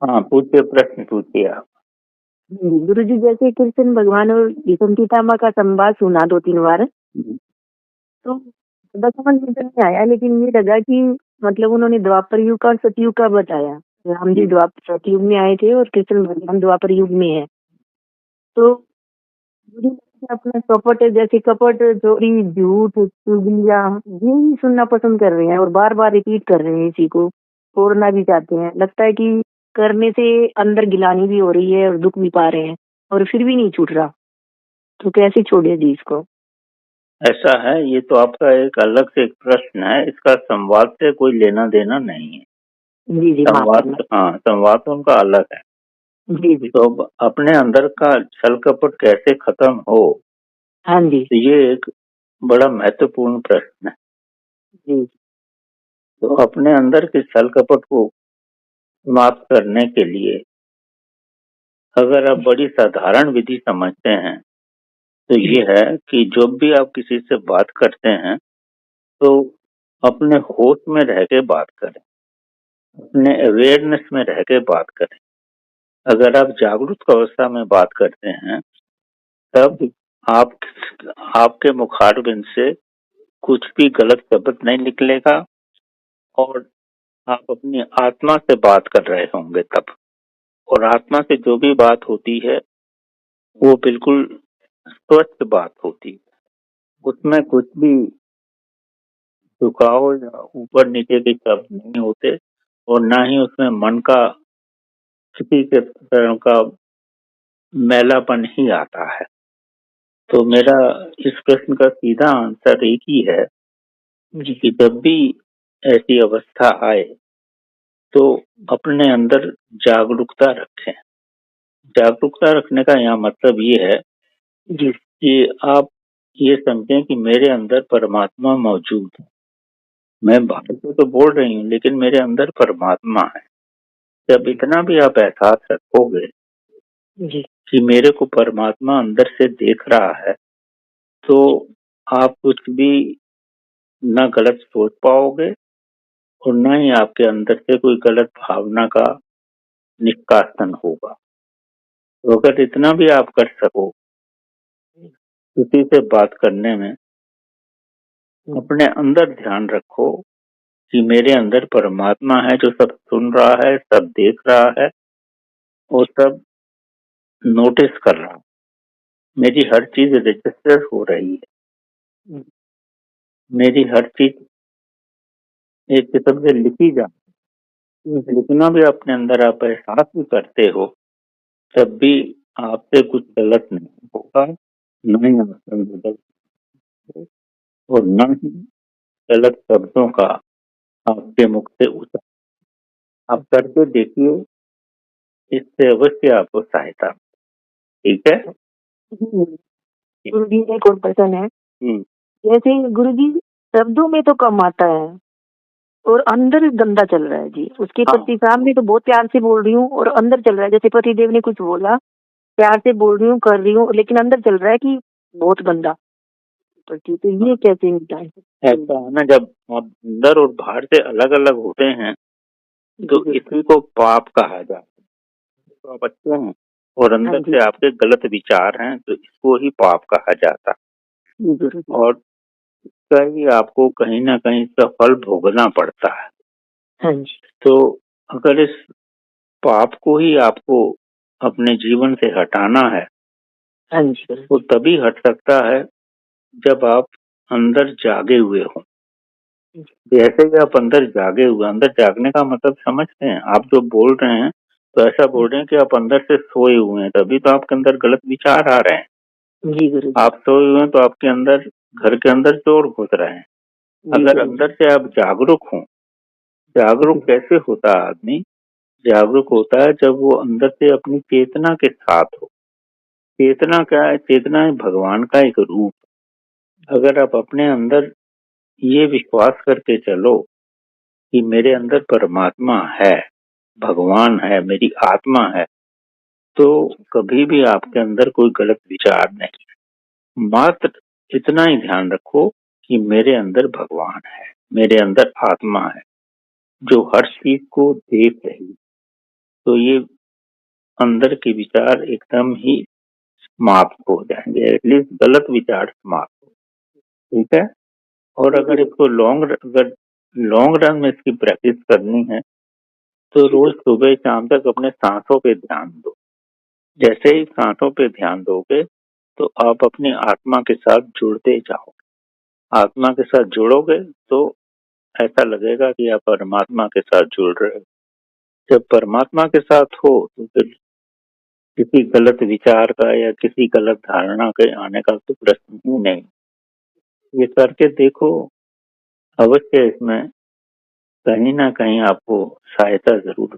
हाँ, पूछिए, प्रश्न पूछिए आप। गुरु जी, जैसे कृष्ण भगवान और भीष्म पितामह का संवाद सुना 2-3 बार, तो थोड़ा समझ में तो नहीं आया, लेकिन ये लगा कि मतलब उन्होंने द्वापर युग का और सतयुग का बताया। राम जी द्वापर सतयुग में आए थे और कृष्ण भगवान द्वापर युग में है। तो मुझे लगता है अपना कपट, जैसे कपट, चोरी, झूठ, चुगलियां, यही सुनना पसंद कर रहे हैं और बार बार रिपीट कर रहे हैं इसी को, छोड़ना भी चाहते हैं। लगता है कि करने से अंदर गिलानी भी हो रही है और दुख भी पा रहे हैं और फिर भी नहीं छूट रहा। तो कैसे छोड़े जी इसको? ऐसा है, ये तो आपका एक अलग से एक प्रश्न है, इसका संवाद से कोई लेना देना नहीं है। जी जी, माफ संवाद, करना। हाँ, संवाद तो उनका अलग है। जी जी। तो अब अपने अंदर का छल कपट कैसे खत्म हो, हाँ जी। तो ये एक बड़ा महत्वपूर्ण प्रश्न है। जी। तो अपने अंदर के छल कपट को समाप्त करने के लिए अगर आप बड़ी साधारण विधि समझते हैं, तो ये है कि जब भी आप किसी से बात करते हैं, तो अपने होश में रह के बात करें, अपने अवेयरनेस में रह के बात करें। अगर आप जागरूक अवस्था में बात करते हैं, तब आप आपके मुखारबिंद से कुछ भी गलत शब्द नहीं निकलेगा और आप अपनी आत्मा से बात कर रहे होंगे तब। और आत्मा से जो भी बात होती है, वो बिल्कुल स्वस्थ बात होती है। उसमें कुछ भी झुकाव या ऊपर नीचे के शब्द नहीं होते और ना ही उसमें मन का किसी के तरह का मैलापन ही आता है। तो मेरा इस प्रश्न का सीधा आंसर एक ही है कि जब भी ऐसी अवस्था आए, तो अपने अंदर जागरूकता रखें। जागरूकता रखने का यहाँ मतलब ये है जी कि आप ये समझें कि मेरे अंदर परमात्मा मौजूद है। मैं बाहर से तो बोल रही हूँ, लेकिन मेरे अंदर परमात्मा है। जब इतना भी आप एहसास रखोगे जी। कि मेरे को परमात्मा अंदर से देख रहा है, तो आप कुछ भी ना गलत सोच पाओगे और ना ही आपके अंदर से कोई गलत भावना का निष्कासन होगा। तो अगर इतना भी आप कर सको किसी से बात करने में, अपने अंदर ध्यान रखो कि मेरे अंदर परमात्मा है जो सब सुन रहा है, सब देख रहा है और सब नोटिस कर रहा है। मेरी हर चीज रजिस्टर हो रही है, मेरी हर चीज एक किस्म से लिखी जा। जितना भी अपने अंदर आप एहसास भी करते हो, तब भी आपसे कुछ गलत नहीं होगा, न ही आपका गलत और न ही गलत शब्दों का आपके मुख से उतर। आप करके देखिए, इससे अवश्य आपको सहायता। ठीक है। गुरु जी, एक और प्रश्न है। हम्म। जैसे गुरु जी, शब्दों में तो कम आता है और अंदर गंदा चल रहा है जी। उसके हाँ, पति सामने तो बहुत प्यार से बोल रही हूँ और अंदर चल रहा है, जैसे पति देव ने कुछ बोला, प्यार से बोल रही हूँ, कर रही हूँ, लेकिन अंदर चल रहा है कि बहुत गंदा। तो ठीक है, ये कैसे मिटाएं? ऐसा है ना, जब आप अंदर और बाहर से अलग अलग होते हैं, तो इसी को पाप कहा जाता है। तो आप अच्छे हैं और हाँ अंदर जी। से आपके गलत विचार हैं, तो इसको ही पाप कहा जाता जी गुरु है। जी। और कहीं आपको कहीं ना कहीं इसका फल भोगना पड़ता है। हाँ जी। तो अगर इस पाप को ही आपको अपने जीवन से हटाना है, हाँ जी गुरु वो जी। तभी हट सकता है जब आप अंदर जागे हुए हो। जैसे ही आप अंदर जागे हुए, अंदर जागने का मतलब समझते हैं आप? जो बोल रहे हैं, तो ऐसा बोल रहे हैं कि आप अंदर से सोए हुए हैं, तभी तो आपके अंदर गलत विचार आ रहे हैं। जी गुरु जी। आप सोए हुए हैं तो आपके अंदर, घर के अंदर चोर घुस रहे हैं। जी अगर गुरु जी। अंदर से आप जागरूक हो, जागरूक कैसे होता है आदमी? जागरूक होता है जब वो अंदर से अपनी चेतना के साथ हो। चेतना क्या है? चेतना है भगवान का एक रूप। अगर आप अपने अंदर ये विश्वास करके चलो कि मेरे अंदर परमात्मा है, भगवान है, मेरी आत्मा है, तो कभी भी आपके अंदर कोई गलत विचार नहीं। मात्र इतना ही ध्यान रखो कि मेरे अंदर भगवान है, मेरे अंदर आत्मा है जो हर चीज को देख रही है। तो ये अंदर के विचार एकदम ही समाप्त हो जाएंगे, एटलीस्ट गलत विचार समाप्त हो। ठीक है। और अगर इसको लॉन्ग रन में इसकी प्रैक्टिस करनी है तो रोज सुबह शाम तक अपने सांसों पे ध्यान दो। जैसे ही सांसों पे ध्यान दोगे तो आप अपनी आत्मा के साथ जुड़ते जाओगे। आत्मा के साथ जुड़ोगे तो ऐसा लगेगा कि आप परमात्मा के साथ जुड़ रहे हो। जब परमात्मा के साथ हो तो फिर किसी गलत विचार का या किसी गलत धारणा के आने का तो प्रश्न ही नहीं। ये करके देखो, अवश्य इसमें कहीं ना कहीं आपको सहायता जरूर